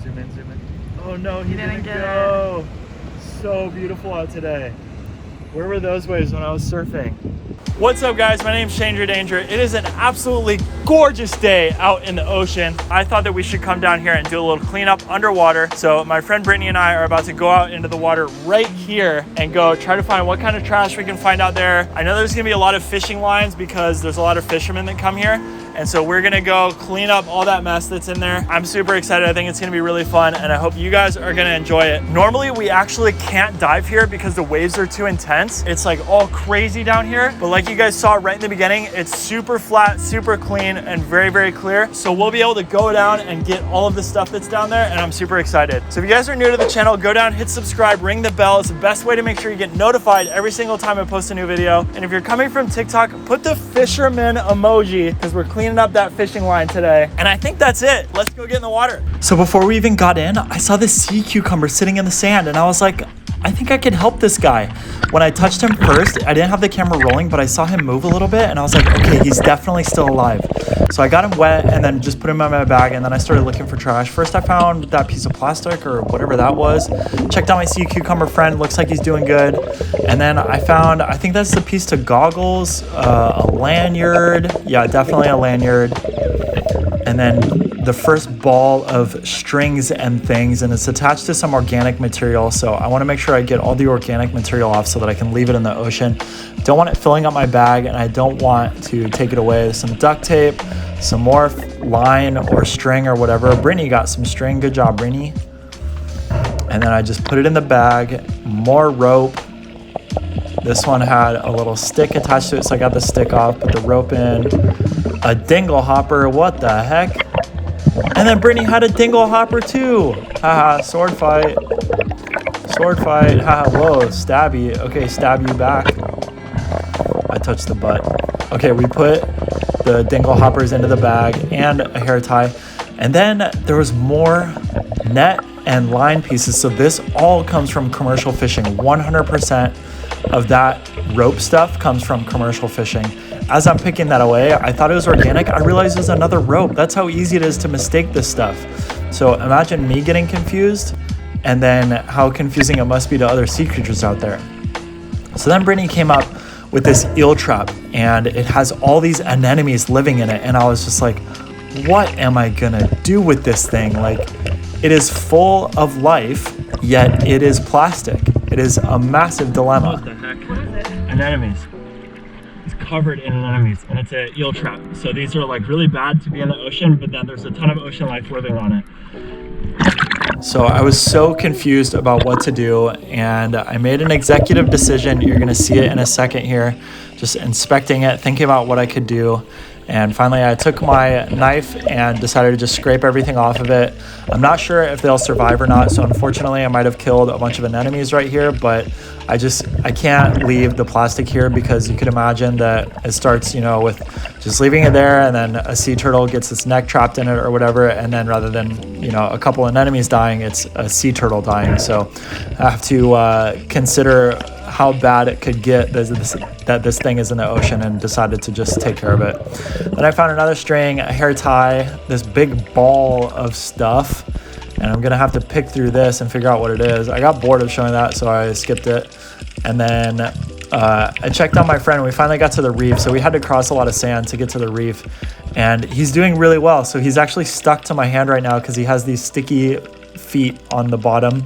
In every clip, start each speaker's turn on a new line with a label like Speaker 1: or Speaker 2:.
Speaker 1: Zoom in, zoom in. Oh no, he didn't go. So beautiful out today. Where were those waves when I was surfing? What's up guys, my name's Stranger Danger. It is an absolutely gorgeous day out in the ocean. I thought that we should come down here and do a little cleanup underwater. So my friend Brittany and I are about to go out into the water right here and go try to find what kind of trash we can find out there. I know there's gonna be a lot of fishing lines because there's a lot of fishermen that come here. And so we're gonna go clean up all that mess that's in there. I'm super excited. I think it's gonna be really fun and I hope you guys are gonna enjoy it. Normally we actually can't dive here because the waves are too intense. It's like all crazy down here. But like you guys saw right in the beginning, it's super flat, super clean and very, very clear. So we'll be able to go down and get all of the stuff that's down there and I'm super excited. So if you guys are new to the channel, go down, hit subscribe, ring the bell. It's the best way to make sure you get notified every single time I post a new video. And if you're coming from TikTok, put the fisherman emoji because we're cleaning up that fishing line today. And I think that's it. Let's go get in the water. So before we even got in, I saw this sea cucumber sitting in the sand and I was like, I think I can help this guy. When I touched him first, I didn't have the camera rolling, but I saw him move a little bit and I was like, okay, he's definitely still alive. So I got him wet and then just put him in my bag and then I started looking for trash. First I found that piece of plastic or whatever that was. Checked out my sea cucumber friend, looks like he's doing good. And then I found, I think that's the piece to goggles, a lanyard. Yeah, definitely a lanyard. And then the first ball of strings and things, and it's attached to some organic material. So I want to make sure I get all the organic material off so that I can leave it in the ocean. Don't want it filling up my bag and I don't want to take it away. There's some duct tape, some more line or string or whatever. Brittany got some string. Good job, Brittany. And then I just put it in the bag. More rope. This one had a little stick attached to it, so I got the stick off, put the rope in. A dingle hopper, what the heck? And then Brittany had a dingle hopper too. Haha, sword fight. Sword fight, haha, whoa, stabby. Okay, stab you back. I touched the butt. Okay, we put the dingle hoppers into the bag and a hair tie. And then there was more net and line pieces. So this all comes from commercial fishing. 100% of that rope stuff comes from commercial fishing. As I'm picking that away, I thought it was organic. I realized there's another rope. That's how easy it is to mistake this stuff. So imagine me getting confused and then how confusing it must be to other sea creatures out there. So then Brittany came up with this eel trap and it has all these anemones living in it. And I was just like, what am I gonna do with this thing? Like, it is full of life, yet it is plastic. It is a massive dilemma. What the heck?
Speaker 2: What is it?
Speaker 1: Anemones. It's covered in anemones and it's an eel trap. So these are like really bad to be in the ocean, but then there's a ton of ocean life living on it. So I was so confused about what to do and I made an executive decision. You're gonna see it in a second here. Just inspecting it, thinking about what I could do. And finally I took my knife and decided to just scrape everything off of it. I'm not sure if they'll survive or not, so unfortunately I might have killed a bunch of anemones right here, but I can't leave the plastic here because you could imagine that it starts, with just leaving it there and then a sea turtle gets its neck trapped in it or whatever, and then rather than, a couple anemones dying, it's a sea turtle dying. So I have to consider how bad it could get that this thing is in the ocean and decided to just take care of it. Then I found another string, a hair tie, this big ball of stuff, and I'm gonna have to pick through this and figure out what it is. I got bored of showing that, so I skipped it. And then I checked on my friend and we finally got to the reef. So we had to cross a lot of sand to get to the reef and he's doing really well. So he's actually stuck to my hand right now because he has these sticky feet on the bottom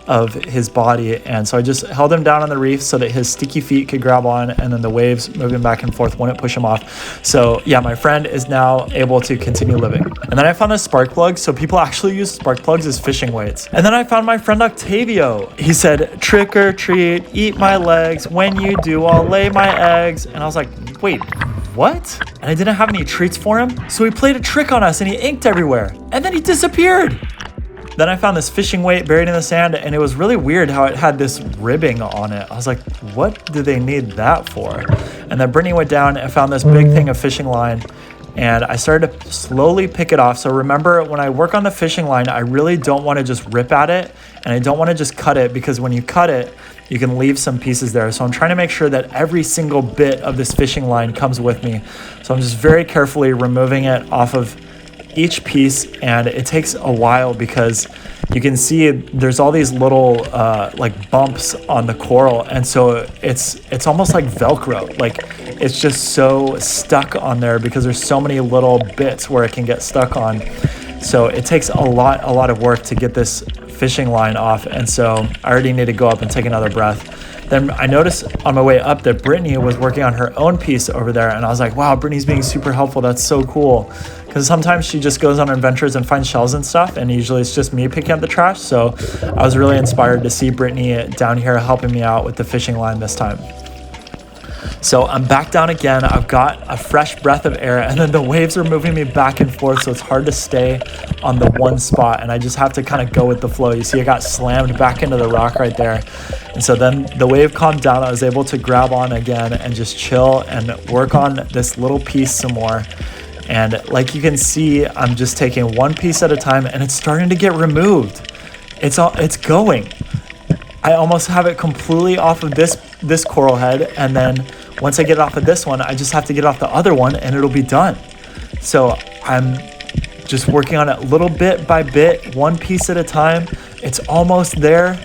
Speaker 1: of his body, and so I just held him down on the reef so that his sticky feet could grab on and then the waves moving back and forth wouldn't push him off. So yeah, my friend is now able to continue living. And then I found a spark plug. So people actually use spark plugs as fishing weights. And then I found my friend Octavio. He said, trick or treat, eat my legs. When you do, I'll lay my eggs. And I was like, wait, what? And I didn't have any treats for him. So he played a trick on us and he inked everywhere. And then he disappeared. Then I found this fishing weight buried in the sand and it was really weird how it had this ribbing on it. I was like, what do they need that for? And then Brittany went down and found this big thing of fishing line and I started to slowly pick it off. So remember, when I work on the fishing line, I really don't want to just rip at it and I don't want to just cut it because when you cut it, you can leave some pieces there. So I'm trying to make sure that every single bit of this fishing line comes with me. So I'm just very carefully removing it off of each piece, and it takes a while because you can see there's all these little like bumps on the coral, and so it's almost like Velcro. Like it's just so stuck on there because there's so many little bits where it can get stuck on. So it takes a lot of work to get this fishing line off, and so I already need to go up and take another breath. Then I noticed on my way up that Brittany was working on her own piece over there, and I was like, wow, Brittany's being super helpful. That's so cool. Because sometimes she just goes on adventures and finds shells and stuff, and usually it's just me picking up the trash. So I was really inspired to see Brittany down here helping me out with the fishing line this time. So I'm back down again. I've got a fresh breath of air, and then the waves are moving me back and forth, so it's hard to stay on the one spot, and I just have to kind of go with the flow. You see I got slammed back into the rock right there. And so then the wave calmed down. I was able to grab on again and just chill and work on this little piece some more. And like you can see, I'm just taking one piece at a time, and it's starting to get removed. It's going. I almost have it completely off of this coral head, and then once I get off of this one, I just have to get off the other one and it'll be done. So I'm just working on it little bit by bit, one piece at a time. It's almost there,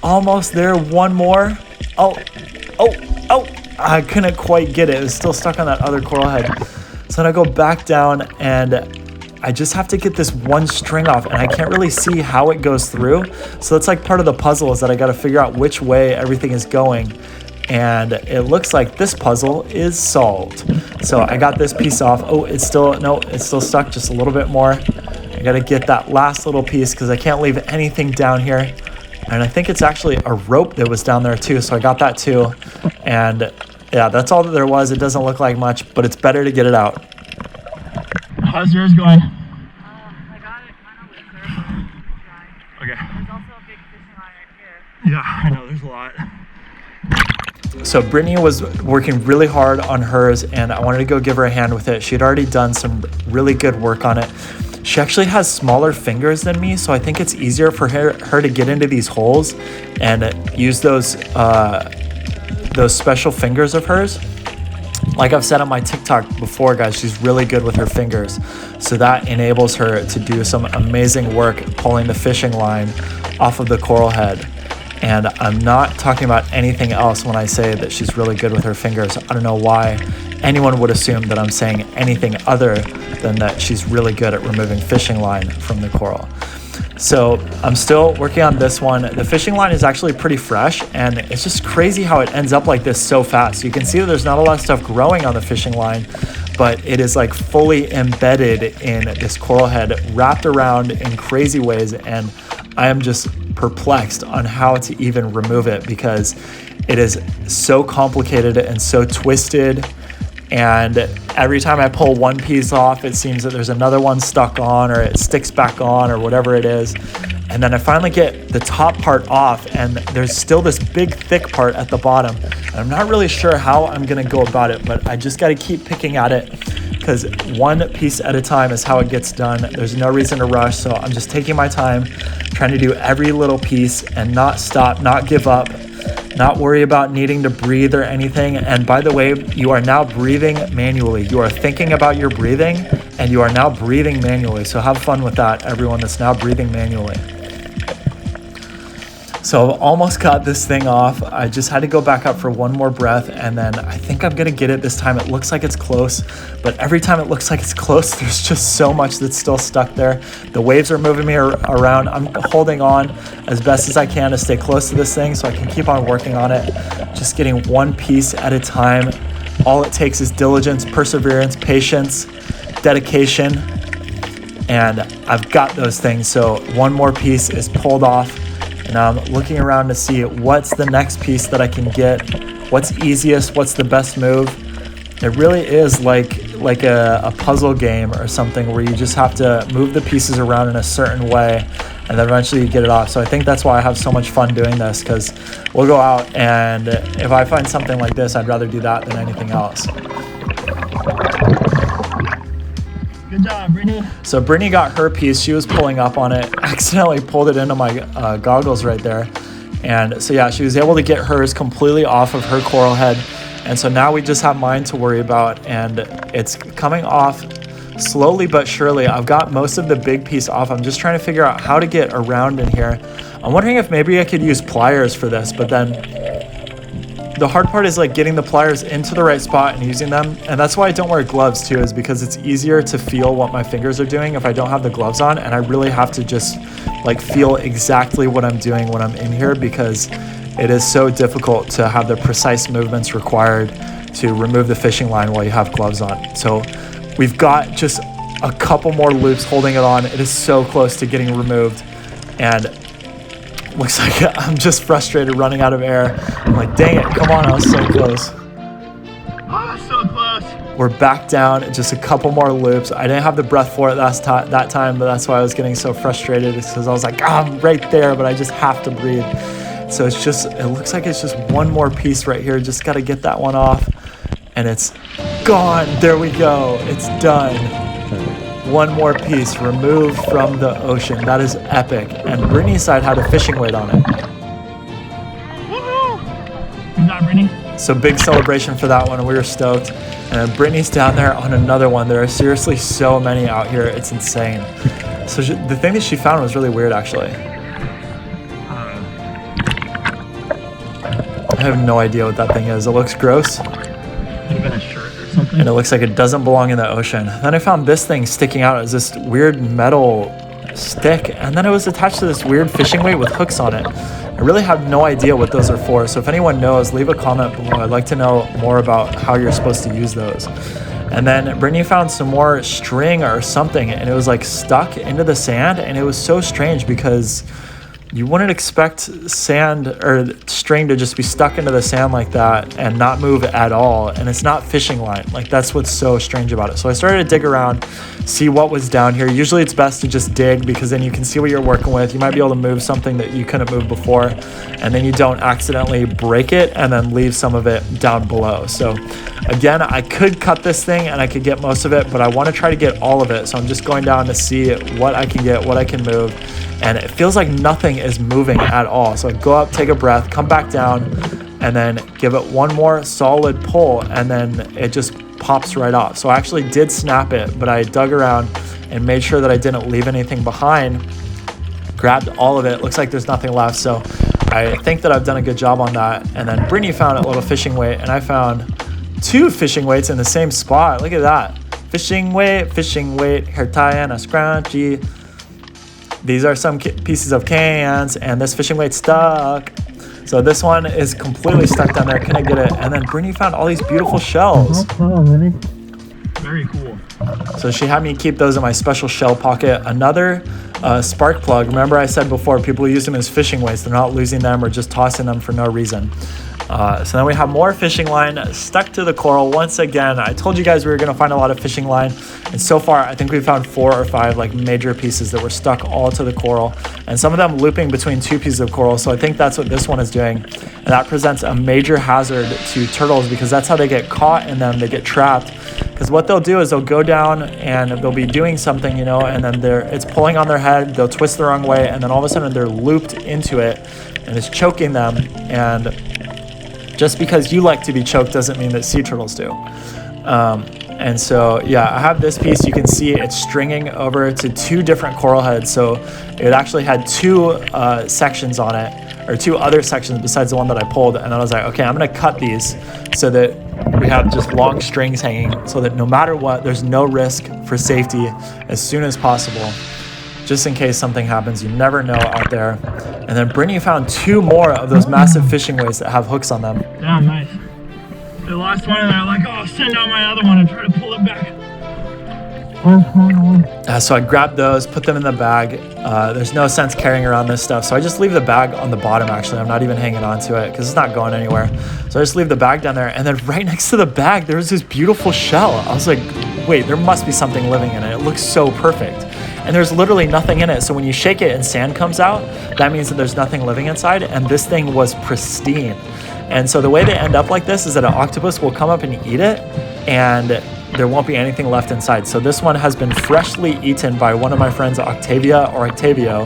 Speaker 1: one more. Oh, I couldn't quite get it. It was still stuck on that other coral head. So then I go back down, and I just have to get this one string off, and I can't really see how it goes through. So that's like part of the puzzle, is that I got to figure out which way everything is going. And it looks like this puzzle is solved. So I got this piece off. Oh, it's still stuck just a little bit more. I got to get that last little piece because I can't leave anything down here. And I think it's actually a rope that was down there too. So I got that too. And yeah, that's all that there was. It doesn't look like much, but it's better to get it out. How's yours going?
Speaker 2: I got it kind of with surfing.
Speaker 1: Okay.
Speaker 2: There's also a big fishing line right here.
Speaker 1: Yeah, I know, there's a lot. So Brittany was working really hard on hers, and I wanted to go give her a hand with it. She had already done some really good work on it. She actually has smaller fingers than me, so I think it's easier for her to get into these holes and use those special fingers of hers. Like I've said on my TikTok before, guys, she's really good with her fingers. So that enables her to do some amazing work pulling the fishing line off of the coral head. And I'm not talking about anything else when I say that she's really good with her fingers. I don't know why anyone would assume that I'm saying anything other than that she's really good at removing fishing line from the coral. So I'm still working on this one. The fishing line is actually pretty fresh, and it's just crazy how it ends up like this so fast. You can see that there's not a lot of stuff growing on the fishing line, but it is like fully embedded in this coral head, wrapped around in crazy ways, and I am just perplexed on how to even remove it because it is so complicated and so twisted. And every time I pull one piece off, it seems that there's another one stuck on, or it sticks back on, or whatever it is. And then I finally get the top part off, and there's still this big thick part at the bottom. And I'm not really sure how I'm gonna go about it, but I just gotta keep picking at it because one piece at a time is how it gets done. There's no reason to rush, so I'm just taking my time, trying to do every little piece and not stop, not give up, not worry about needing to breathe or anything. And by the way, you are now breathing manually. You are thinking about your breathing, and you are now breathing manually. So have fun with that, everyone that's now breathing manually. So I've almost got this thing off. I just had to go back up for one more breath, and then I think I'm gonna get it this time. It looks like it's close, but every time it looks like it's close, there's just so much that's still stuck there. The waves are moving me around. I'm holding on as best as I can to stay close to this thing so I can keep on working on it, just getting one piece at a time. All it takes is diligence, perseverance, patience, dedication, and I've got those things. So one more piece is pulled off. And I'm looking around to see what's the next piece that I can get, what's easiest, what's the best move. It really is like a puzzle game or something where you just have to move the pieces around in a certain way, and then eventually you get it off. So I think that's why I have so much fun doing this, because we'll go out, and if I find something like this, I'd rather do that than anything else. Good job, Brittany. So Brittany got her piece. She was pulling up on it, accidentally pulled it into my goggles right there. And so yeah, she was able to get hers completely off of her coral head. And so now we just have mine to worry about, and it's coming off slowly but surely, I've got most of the big piece off. I'm just trying to figure out how to get around in here. I'm wondering if maybe I could use pliers for this, but then the hard part is like getting the pliers into the right spot and using them. And that's why I don't wear gloves too, is because it's easier to feel what my fingers are doing if I don't have the gloves on. And I really have to just like feel exactly what I'm doing when I'm in here, because it is so difficult to have the precise movements required to remove the fishing line while you have gloves on. So we've got just a couple more loops holding it on. It is so close to getting removed, and looks like I'm just frustrated running out of air. I'm like, dang it, come on, I was so close.
Speaker 3: Oh, so close.
Speaker 1: We're back down, just a couple more loops. I didn't have the breath for it that time, but that's why I was getting so frustrated, because I was like, I'm right there, but I just have to breathe. So it looks like it's just one more piece right here. Just got to get that one off, and it's gone. There we go. It's done. One more piece removed from the ocean. That is epic. And Brittany's side had a fishing weight on it.
Speaker 3: Woohoo! You got Brittany?
Speaker 1: So big celebration for that one, and we were stoked. And Brittany's down there on another one. There are seriously so many out here. It's insane. So the thing that she found was really weird, actually. I have no idea what that thing is. It looks gross.
Speaker 3: Could have been a shirt or something.
Speaker 1: And it looks like it doesn't belong in the ocean. Then I found this thing sticking out as this weird metal stick, and then it was attached to this weird fishing weight with hooks on it. I really have no idea what those are for, so if anyone knows, leave a comment below. I'd like to know more about how you're supposed to use those. And then Brittany found some more string or something, and it was like stuck into the sand, and it was so strange because you wouldn't expect sand or string to just be stuck into the sand like that and not move at all. And it's not fishing line. Like, that's what's so strange about it. So I started to dig around, see what was down here. Usually it's best to just dig, because then you can see what you're working with. You might be able to move something that you couldn't move before, and then you don't accidentally break it and then leave some of it down below. So again, I could cut this thing and I could get most of it, but I want to try to get all of it. So I'm just going down to see what I can get, what I can move. And it feels like nothing is moving at all. So I go up, take a breath, come back down, and then give it one more solid pull, and then it just pops right off. So I actually did snap it, but I dug around and made sure that I didn't leave anything behind. Grabbed all of it. Looks like there's nothing left. So I think that I've done a good job on that. And then Brittany found a little fishing weight, and I found 2 fishing weights in the same spot. Look at that. Fishing weight, hair tie, and a scrunchie. These are some pieces of cans, and this fishing weight stuck. So this one is completely stuck down there. Couldn't get it. And then Brittany found all these beautiful shells.
Speaker 3: Very cool.
Speaker 1: So she had me keep those in my special shell pocket. Another spark plug. Remember I said before, people use them as fishing weights. They're not losing them or just tossing them for no reason. So then we have more fishing line stuck to the coral. Once again, I told you guys we were going to find a lot of fishing line, and so far I think we found 4 or 5 like major pieces that were stuck all to the coral, and some of them looping between 2 pieces of coral. So I think that's what this one is doing, and that presents a major hazard to turtles, because that's how they get caught in them. They get trapped, because what they'll do is they'll go down and they'll be doing something, you know, and then it's pulling on their head. They'll twist the wrong way, and then all of a sudden they're looped into it, and it's choking them. And just because you like to be choked doesn't mean that sea turtles do. And so, yeah, I have this piece. You can see it's stringing over to 2 different coral heads. So it actually had 2 sections on it, or 2 other sections besides the one that I pulled. And I was like, okay, I'm going to cut these so that we have just long strings hanging, so that no matter what, there's no risk for safety as soon as possible, just in case something happens. You never know out there. And then Brittany found 2 more of those massive fishing weights that have hooks on them.
Speaker 3: Yeah, nice. They lost one, and they're like, oh, send out my other one and try to pull it back.
Speaker 1: So I grabbed those, put them in the bag. There's no sense carrying around this stuff, so I just leave the bag on the bottom. Actually, I'm not even hanging on to it because it's not going anywhere. So I just leave the bag down there, and then right next to the bag there was this beautiful shell. I was like, wait, there must be something living in it. It looks so perfect, and there's literally nothing in it. So when you shake it and sand comes out, that means that there's nothing living inside, and this thing was pristine. And so the way they end up like this is that an octopus will come up and eat it, and there won't be anything left inside. So this one has been freshly eaten by one of my friends, Octavia or Octavio,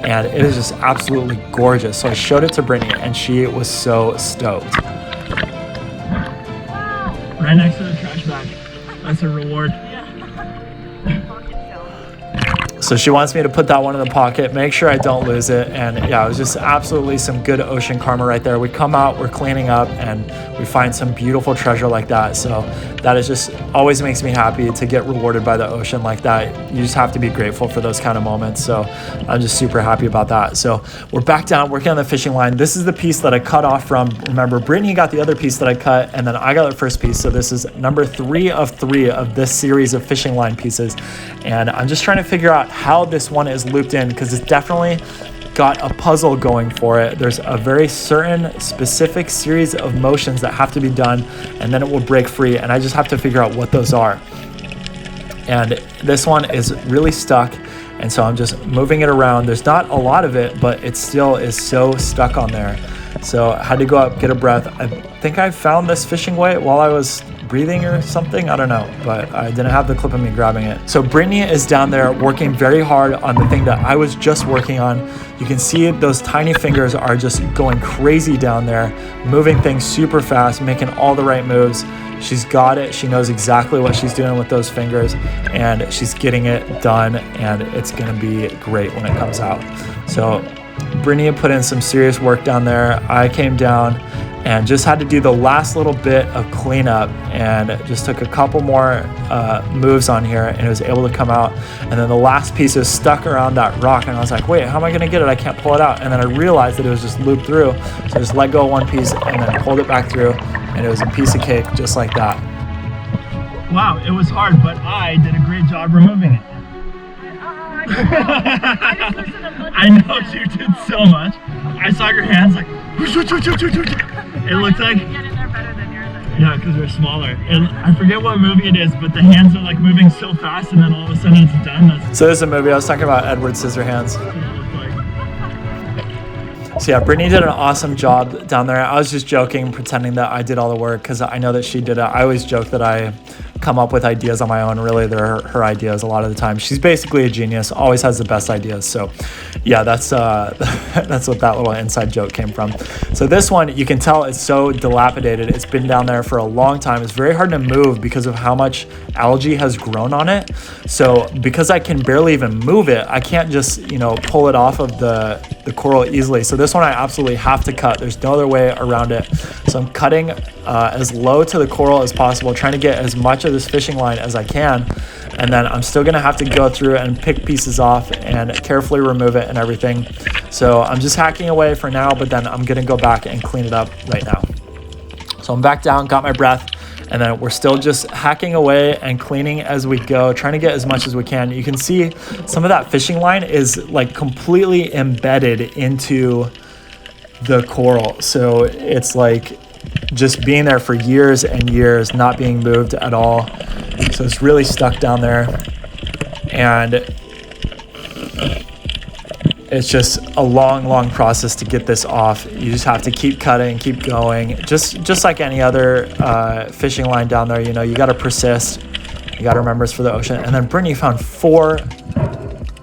Speaker 1: and it is just absolutely gorgeous. So I showed it to Brittany, and she was so stoked.
Speaker 3: Right next to the trash bag. That's a reward.
Speaker 1: So she wants me to put that one in the pocket, make sure I don't lose it. And yeah, it was just absolutely some good ocean karma right there. We come out, we're cleaning up, and we find some beautiful treasure like that. So that is just always makes me happy to get rewarded by the ocean like that. You just have to be grateful for those kind of moments. So I'm just super happy about that. So we're back down working on the fishing line. This is the piece that I cut off from. Remember, Brittany got the other piece that I cut, and then I got the first piece. So this is number 3 of 3 of this series of fishing line pieces. And I'm just trying to figure out how this one is looped in, because it's definitely got a puzzle going for it. There's a very certain specific series of motions that have to be done, and then it will break free, and I just have to figure out what those are. And this one is really stuck, and so I'm just moving it around. There's not a lot of it, but it still is so stuck on there. So I had to go up, get a breath. I think I found this fishing weight while I was breathing or something, I don't know, but I didn't have the clip of me grabbing it. So Brittany is down there working very hard on the thing that I was just working on. You can see those tiny fingers are just going crazy down there, moving things super fast, making all the right moves. She's got it. She knows exactly what she's doing with those fingers, and she's getting it done, and it's gonna be great when it comes out. So Brittany put in some serious work down there. I came down and just had to do the last little bit of cleanup, and just took a couple more moves on here, and it was able to come out. And then the last piece is stuck around that rock, and I was like, wait, how am I gonna get it? I can't pull it out. And then I realized that it was just looped through. So I just let go of one piece and then pulled it back through, and it was a piece of cake just like that.
Speaker 3: Wow, it was hard, but I did a great job removing it. I know you did so much. I saw your hands like, it looked like, yeah, because they're smaller. And I forget what movie it is, but the hands are like moving so fast, and then all of a sudden it's done.
Speaker 1: So there's a movie I was talking about, Edward Scissorhands. So yeah, Brittany did an awesome job down there. I was just joking, pretending that I did all the work, because I know that she did it. I always joke that I come up with ideas on my own. Really, they're her ideas a lot of the time. She's basically a genius, always has the best ideas. So yeah, that's what that little inside joke came from. So this one, you can tell it's so dilapidated. It's been down there for a long time. It's very hard to move because of how much algae has grown on it. So because I can barely even move it, I can't just, pull it off of the coral easily. So this one I absolutely have to cut. There's no other way around it. So I'm cutting as low to the coral as possible, trying to get as much of this fishing line as I can. And then I'm still gonna have to go through and pick pieces off and carefully remove it and everything. So I'm just hacking away for now, but then I'm gonna go back and clean it up right now. So I'm back down, got my breath, and then we're still just hacking away and cleaning as we go, trying to get as much as we can. You can see some of that fishing line is like completely embedded into the coral. So it's like just being there for years and years, not being moved at all. So it's really stuck down there, and it's just a long process to get this off. You just have to keep cutting, keep going, just like any other fishing line down there. You got to persist. You got to remember it's for the ocean. And then Brittany found 4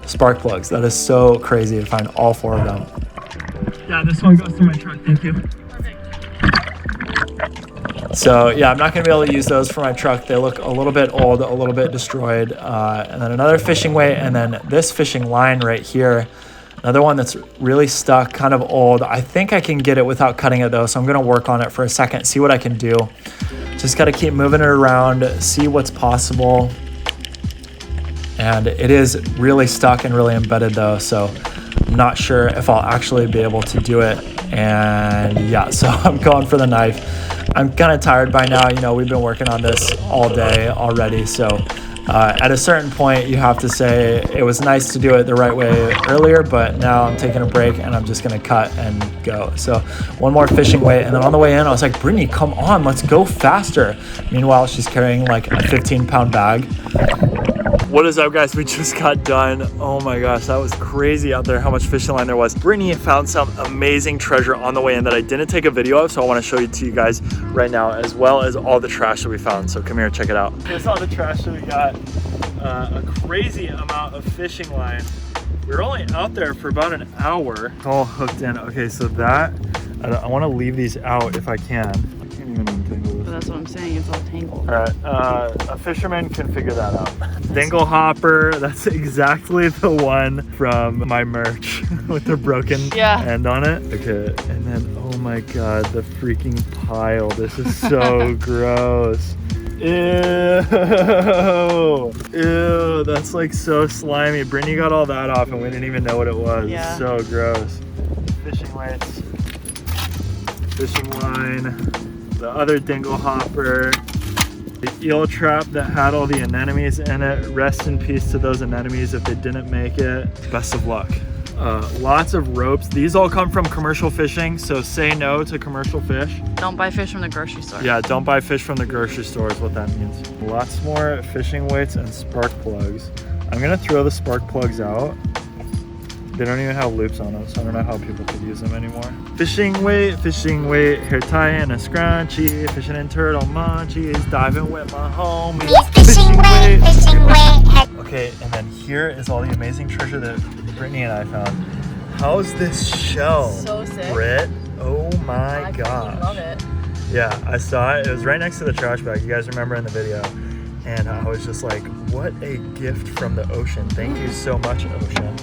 Speaker 1: spark plugs. That is so crazy to find all 4 of them.
Speaker 3: Yeah, this one goes to my truck. Thank you.
Speaker 1: So yeah, I'm not gonna be able to use those for my truck. They look a little bit old, a little bit destroyed. And then another fishing weight, and then this fishing line right here, another one that's really stuck, kind of old. I think I can get it without cutting it though, so I'm gonna work on it for a second, see what I can do. Just gotta keep moving it around, see what's possible. And it is really stuck and really embedded though, so I'm not sure if I'll actually be able to do it. And yeah, so I'm going for the knife. I'm kind of tired by now. We've been working on this all day already. So at a certain point, you have to say it was nice to do it the right way earlier, but now I'm taking a break and I'm just going to cut and go. So one more fishing weight. And then on the way in, I was like, Brittany, come on, let's go faster. Meanwhile, she's carrying like a 15-pound bag. What is up, guys? We just got done. Oh my gosh, that was crazy out there how much fishing line there was. Brittany found some amazing treasure on the way in that I didn't take a video of, so I want to show it to you guys right now, as well as all the trash that we found. So come here, check it out. Here's all the trash that we got. A crazy amount of fishing line. We were only out there for about an hour. All hooked in. Okay, so that, I want to leave these out if I can. I can't even untangle this.
Speaker 2: that's what I'm saying. It's all tangled.
Speaker 1: All right, a fisherman can figure that out. Dingle hopper, that's exactly the one from my merch with the broken end on it. Okay, and then, oh my God, the freaking pile. This is so gross. Ew, ew, that's like so slimy. Brittany got all that off and we didn't even know what it was.
Speaker 2: Yeah.
Speaker 1: It's so gross. Fishing weights, fishing line, the other dingle hopper, the eel trap that had all the anemones in it. Rest in peace to those anemones if they didn't make it. Best of luck. Lots of ropes. These all come from commercial fishing, so say no to commercial fish.
Speaker 2: Don't buy fish from the grocery store.
Speaker 1: Yeah, don't buy fish from the grocery store is what that means. Lots more fishing weights and spark plugs. I'm gonna throw the spark plugs out. They don't even have loops on them, so I don't know how people could use them anymore. Fishing weight, hair tie and a scrunchie, fishing in turtle munchies, diving with my homies. Fishing weight. Okay, and then here is all the amazing treasure that Brittany and I found. How's this shell?
Speaker 2: So sick.
Speaker 1: Britt, oh my gosh.
Speaker 2: I love it.
Speaker 1: Yeah, I saw it. It was right next to the trash bag. You guys remember in the video. And I was just like, what a gift from the ocean. Thank you so much, ocean.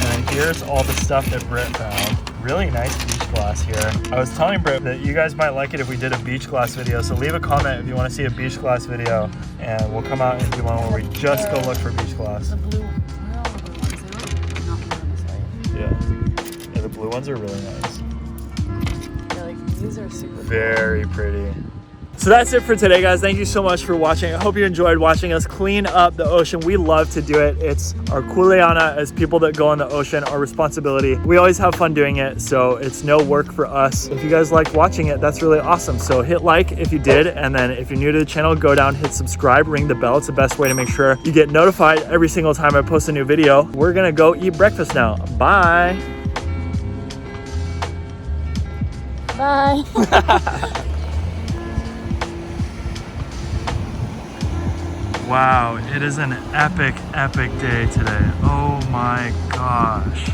Speaker 1: And here's all the stuff that Britt found. Really nice beach glass here. I was telling Britt that you guys might like it if we did a beach glass video. So leave a comment if you want to see a beach glass video. And we'll come out and do one where we just go look for beach glass.
Speaker 2: The blue, where are all the blue ones? They look not blue on this side.
Speaker 1: Yeah. Yeah, the blue ones are really nice.
Speaker 2: Yeah, like these are super
Speaker 1: Very pretty. So that's it for today, guys. Thank you so much for watching. I hope you enjoyed watching us clean up the ocean. We love to do it. It's our kuleana as people that go in the ocean, our responsibility. We always have fun doing it, so it's no work for us. If you guys like watching it, that's really awesome. So hit like if you did, and then if you're new to the channel, go down, hit subscribe, ring the bell. It's the best way to make sure you get notified every single time I post a new video. We're gonna go eat breakfast now. Bye.
Speaker 2: Bye.
Speaker 1: Wow, it is an epic, epic day today. Oh my gosh.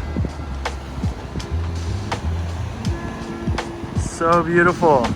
Speaker 1: So beautiful.